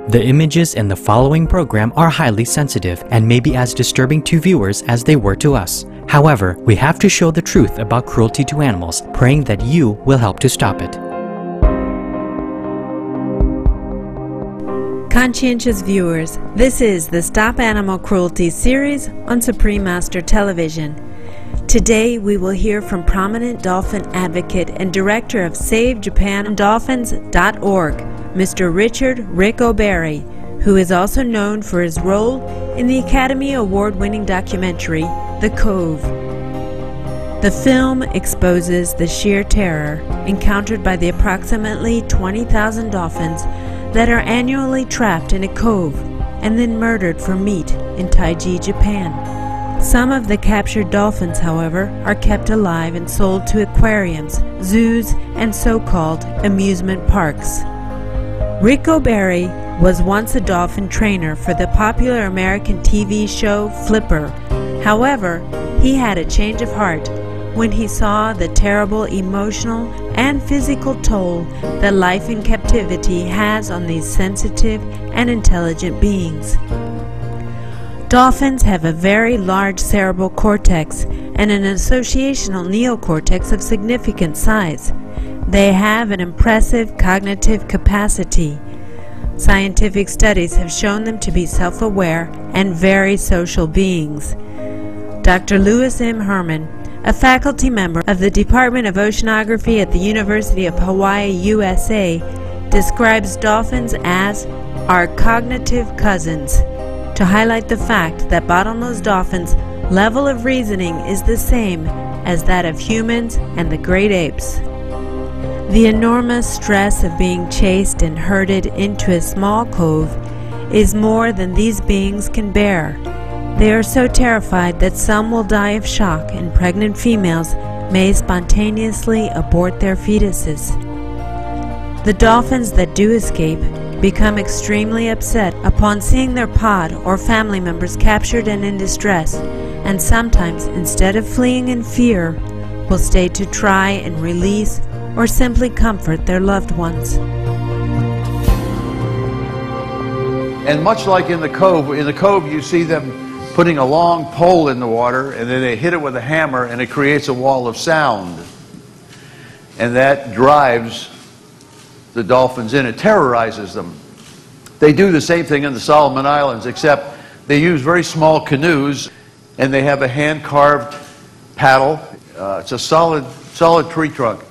The images in the following program are highly sensitive and may be as disturbing to viewers as they were to us. However, we have to show the truth about cruelty to animals, praying that you will help to stop it. Conscientious viewers, this is the Stop Animal Cruelty series on Supreme Master Television. Today we will hear from prominent dolphin advocate and director of SaveJapanDolphins.org, Mr. Richard "Rick" O'Barry, who is also known for his role in the Academy Award-winning documentary, The Cove. The film exposes the sheer terror encountered by the approximately 20,000 dolphins that are annually trapped in a cove and then murdered for meat in Taiji, Japan. Some of the captured dolphins, however, are kept alive and sold to aquariums, zoos, and so-called amusement parks. Rick O'Barry was once a dolphin trainer for the popular American TV show Flipper. However, he had a change of heart when he saw the terrible emotional and physical toll that life in captivity has on these sensitive and intelligent beings. Dolphins have a very large cerebral cortex and an associational neocortex of significant size. They have an impressive cognitive capacity. Scientific studies have shown them to be self-aware and very social beings. Dr. Lewis M. Herman, a faculty member of the Department of Oceanography at the University of Hawaii, USA, describes dolphins as our cognitive cousins, to highlight the fact that bottlenose dolphins' level of reasoning is the same as that of humans and the great apes. The enormous stress of being chased and herded into a small cove is more than these beings can bear. They are so terrified that some will die of shock, and pregnant females may spontaneously abort their fetuses. The dolphins that do escape become extremely upset upon seeing their pod or family members captured and in distress, and sometimes, instead of fleeing in fear, will stay to try and release or simply comfort their loved ones. And much like in the cove you see them putting a long pole in the water, and then they hit it with a hammer and it creates a wall of sound. And that drives the dolphins in. It terrorizes them. They do the same thing in the Solomon Islands, except they use very small canoes, and they have a hand-carved paddle. It's a solid tree trunk.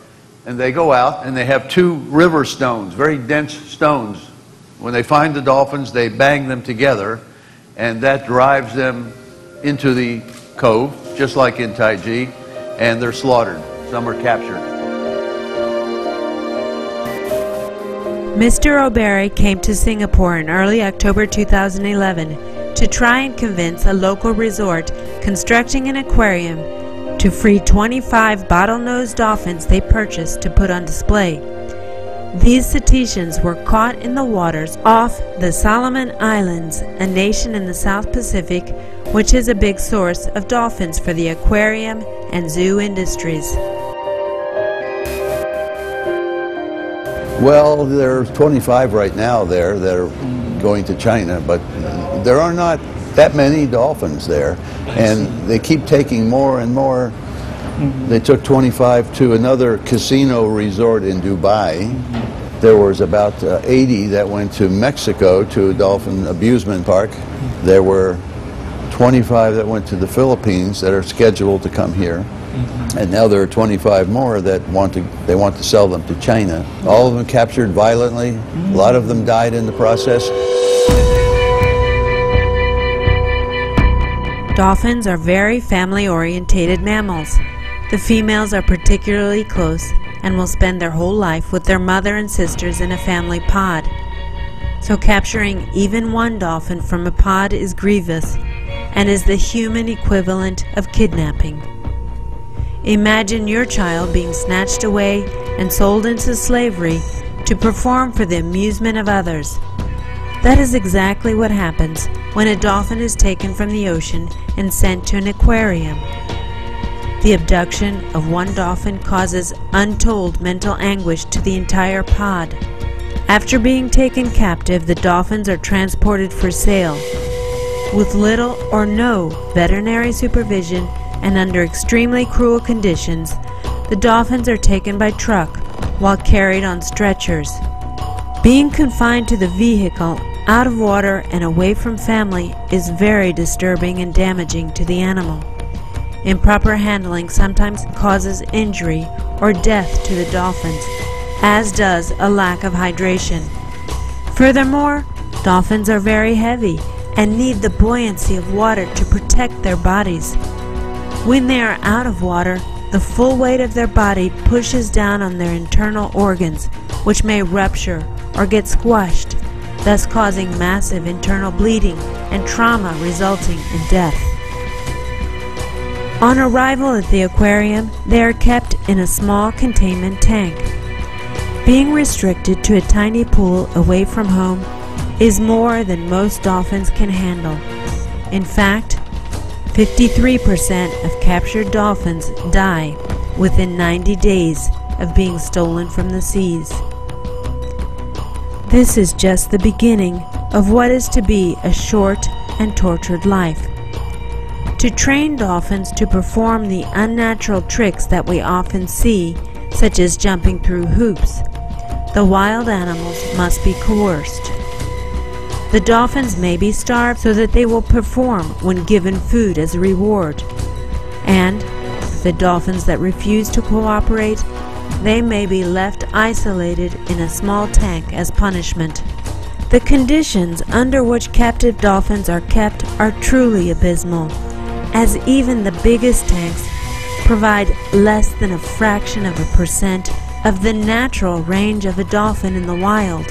And they go out and they have two river stones, very dense stones. When they find the dolphins, they bang them together, and that drives them into the cove, just like in Taiji, and they're slaughtered. Some are captured. Mr. O'Barry came to Singapore in early October 2011 to try and convince a local resort constructing an aquarium to free 25 bottlenose dolphins they purchased to put on display. These cetaceans were caught in the waters off the Solomon Islands, a nation in the South Pacific, which is a big source of dolphins for the aquarium and zoo industries. Well, there's 25 right now there that are going to China, but there are not that many dolphins there, and they keep taking more and more. They took 25 to another casino resort in Dubai. There was about 80 that went to Mexico to a dolphin abusement park. There were 25 that went to the Philippines that are scheduled to come here. And now there are 25 more that want to sell them to China. All of them captured violently. A lot of them died in the process. Dolphins are very family-orientated mammals. The females are particularly close and will spend their whole life with their mother and sisters in a family pod. So capturing even one dolphin from a pod is grievous and is the human equivalent of kidnapping. Imagine your child being snatched away and sold into slavery to perform for the amusement of others. That is exactly what happens when a dolphin is taken from the ocean and sent to an aquarium. The abduction of one dolphin causes untold mental anguish to the entire pod. After being taken captive, the dolphins are transported for sale. With little or no veterinary supervision and under extremely cruel conditions, the dolphins are taken by truck while carried on stretchers. Being confined to the vehicle, out of water and away from family, is very disturbing and damaging to the animal. Improper handling sometimes causes injury or death to the dolphins, as does a lack of hydration. Furthermore, dolphins are very heavy and need the buoyancy of water to protect their bodies. When they are out of water, the full weight of their body pushes down on their internal organs, which may rupture or get squashed, thus causing massive internal bleeding and trauma resulting in death. On arrival at the aquarium, they are kept in a small containment tank. Being restricted to a tiny pool away from home is more than most dolphins can handle. In fact, 53% of captured dolphins die within 90 days of being stolen from the seas. This is just the beginning of what is to be a short and tortured life. To train dolphins to perform the unnatural tricks that we often see, such as jumping through hoops, the wild animals must be coerced. The dolphins may be starved so that they will perform when given food as a reward, and the dolphins that refuse to cooperate, they may be left isolated in a small tank as punishment. The conditions under which captive dolphins are kept are truly abysmal, as even the biggest tanks provide less than a fraction of a percent of the natural range of a dolphin in the wild.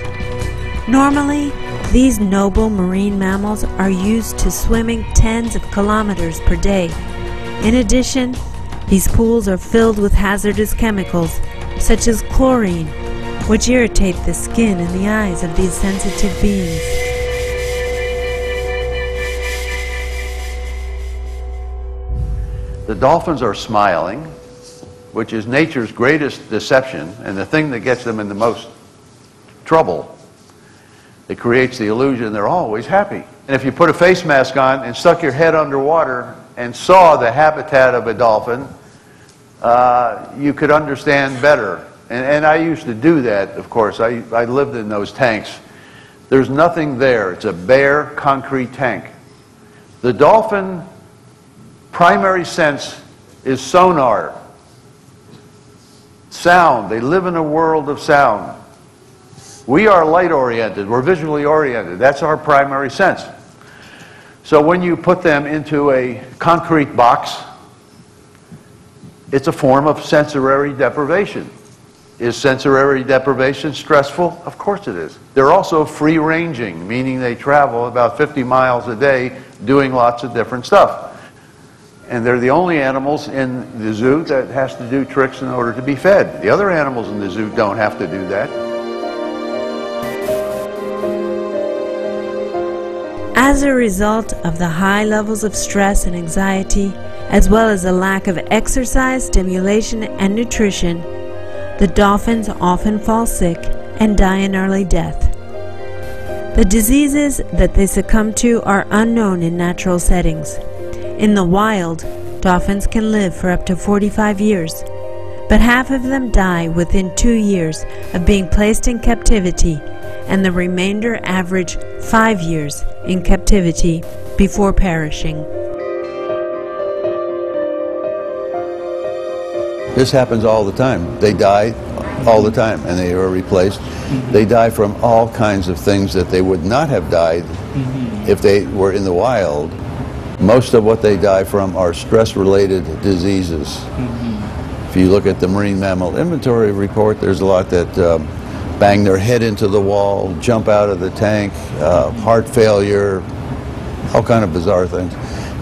Normally, these noble marine mammals are used to swimming tens of kilometers per day. In addition, these pools are filled with hazardous chemicals such as chlorine, which irritate the skin and the eyes of these sensitive beings. The dolphins are smiling, which is nature's greatest deception and the thing that gets them in the most trouble. It creates the illusion they're always happy. And if you put a face mask on and stuck your head underwater and saw the habitat of a dolphin, you could understand better. And I used to do that, of course. I lived in those tanks. There's nothing there. It's a bare concrete tank. The dolphin primary sense is sonar. Sound. They live in a world of sound. We are light-oriented. We're visually oriented. That's our primary sense. So when you put them into a concrete box, it's a form of sensory deprivation. Is sensory deprivation stressful? Of course it is. They're also free-ranging, meaning they travel about 50 miles a day doing lots of different stuff. And they're the only animals in the zoo that has to do tricks in order to be fed. The other animals in the zoo don't have to do that. As a result of the high levels of stress and anxiety, as well as a lack of exercise, stimulation, and nutrition, the dolphins often fall sick and die an early death. The diseases that they succumb to are unknown in natural settings. In the wild, dolphins can live for up to 45 years, but half of them die within 2 years of being placed in captivity, and the remainder average 5 years in captivity before perishing. This happens all the time. They die all the time, and they are replaced. They die from all kinds of things that they would not have died if they were in the wild. Most of what they die from are stress-related diseases. If you look at the Marine Mammal Inventory Report, there's a lot that bang their head into the wall, jump out of the tank, heart failure, all kind of bizarre things.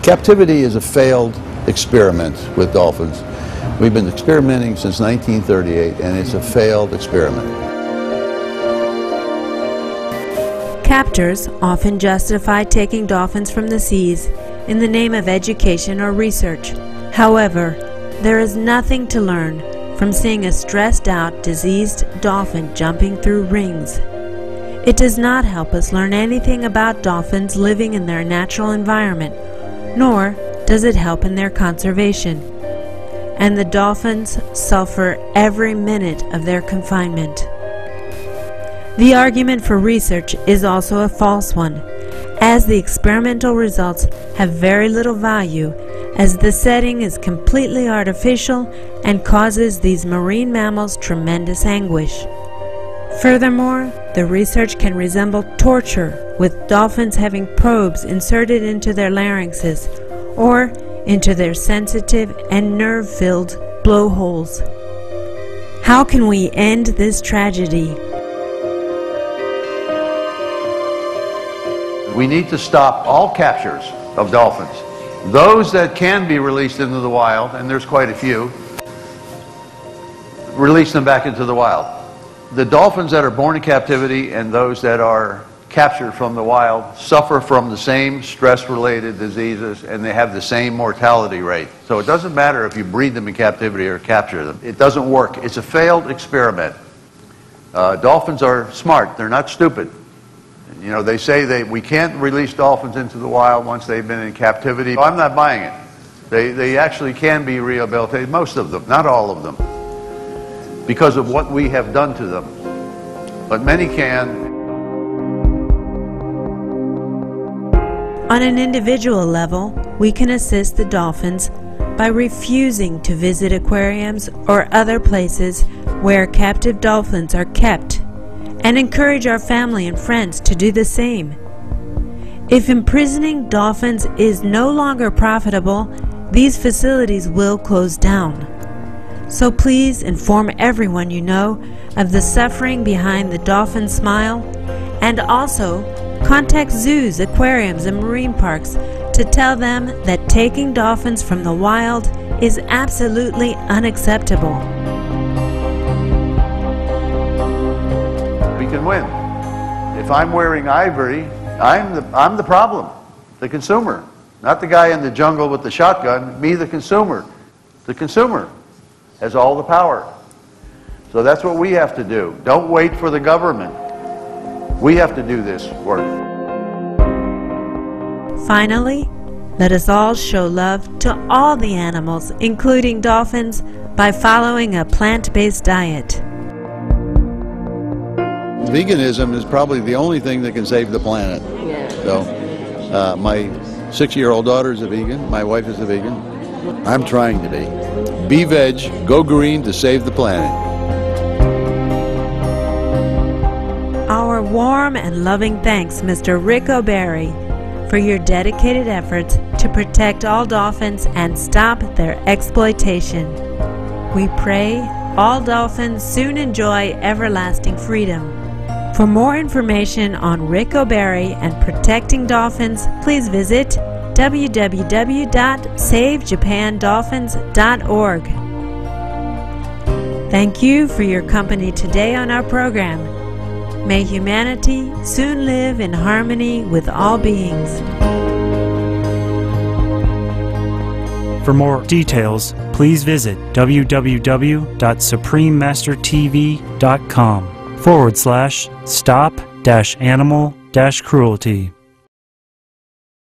Captivity is a failed experiment with dolphins. We've been experimenting since 1938, and it's a failed experiment. Captors often justify taking dolphins from the seas in the name of education or research. However, there is nothing to learn from seeing a stressed out, diseased dolphin jumping through rings. It does not help us learn anything about dolphins living in their natural environment, nor does it help in their conservation. And the dolphins suffer every minute of their confinement. The argument for research is also a false one, as the experimental results have very little value, as the setting is completely artificial and causes these marine mammals tremendous anguish. Furthermore, the research can resemble torture, with dolphins having probes inserted into their larynxes or into their sensitive and nerve-filled blowholes. How can we end this tragedy? We need to stop all captures of dolphins. Those that can be released into the wild, and there's quite a few, release them back into the wild. The dolphins that are born in captivity and those that are captured from the wild suffer from the same stress-related diseases, and they have the same mortality rate. So it doesn't matter if you breed them in captivity or capture them. It doesn't work. It's a failed experiment. Dolphins are smart. They're not stupid. You know, they say we can't release dolphins into the wild once they've been in captivity. I'm not buying it. They actually can be rehabilitated, most of them, not all of them, because of what we have done to them. But many can. On an individual level, we can assist the dolphins by refusing to visit aquariums or other places where captive dolphins are kept, and encourage our family and friends to do the same. If imprisoning dolphins is no longer profitable, these facilities will close down. So please inform everyone you know of the suffering behind the dolphin smile, and also contact zoos, aquariums, and marine parks to tell them that taking dolphins from the wild is absolutely unacceptable. We can win. If I'm wearing ivory, I'm the problem, the consumer, not the guy in the jungle with the shotgun, me, the consumer. The consumer has all the power. So that's what we have to do. Don't wait for the government. We have to do this work. Finally, let us all show love to all the animals, including dolphins, by following a plant-based diet. Veganism is probably the only thing that can save the planet. Yeah. So, my 6-year-old daughter is a vegan. My wife is a vegan. I'm trying to be. Be veg, go green to save the planet. Our warm and loving thanks, Mr. Rick O'Barry, for your dedicated efforts to protect all dolphins and stop their exploitation. We pray all dolphins soon enjoy everlasting freedom. For more information on Rick O'Barry and protecting dolphins, please visit www.savejapandolphins.org. Thank you for your company today on our program. May humanity soon live in harmony with all beings. For more details, please visit www.suprememastertv.com/stop-animal-cruelty.